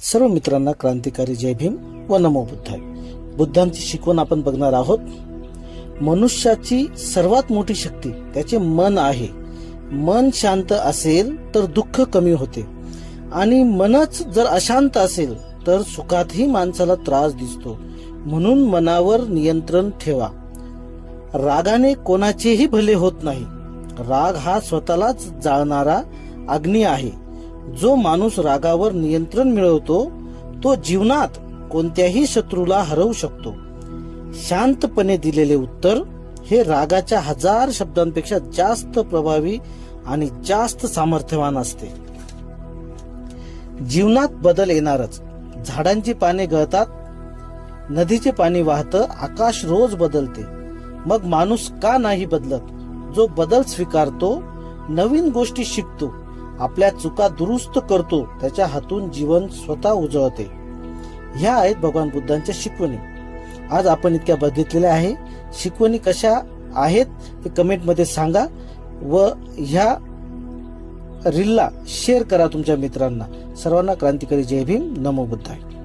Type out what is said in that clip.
सर्व मित्रांना क्रांतिकारी जय भीम व नमो बुद्धाय. बुद्धांची शिकवण आपण बघणार आहोत. मनुष्याची सर्वात मोठी शक्ती त्याचे मन आहे. मन शांत असेल तर दुःख कमी होते आणि मनच जर अशांत असेल तर सुखातही माणसाला त्रास दिसतो. म्हणून मनावर नियंत्रण ठेवा. रागाने कोणाचेही भले होत नाही. राग हा स्वतःलाच जाळणारा अग्नी आहे. जो माणूस रागावर नियंत्रण मिळवतो तो जीवनात कोणत्याही शत्रूला हरवू शकतो. शांतपणे दिलेले उत्तर हे रागाच्या 1000 शब्दांपेक्षा जास्त प्रभावी आणि जास्त सामर्थ्यवान असते. जीवनात बदल येणारच. झाडांची पाने गळतात, नदीचे पाणी वाहतं, आकाश रोज बदलते. मग माणूस का नाही बदलत? जो बदल स्वीकारतो, नवीन गोष्टी शिकतो, आपल्या चुका दुरुस्त करतो, त्याच्या हातून जीवन स्वतः उजळते. ह्या आहेत भगवान बुद्धांच्या शिकवणी. आज आपण इतक्या बघितलेल्या आहे. शिकवणी कशा आहेत ते कमेंट मध्ये सांगा व ह्या रीलला शेअर करा तुमच्या मित्रांना. सर्वांना क्रांतिकारी जय भीम, नमो बुद्धाय.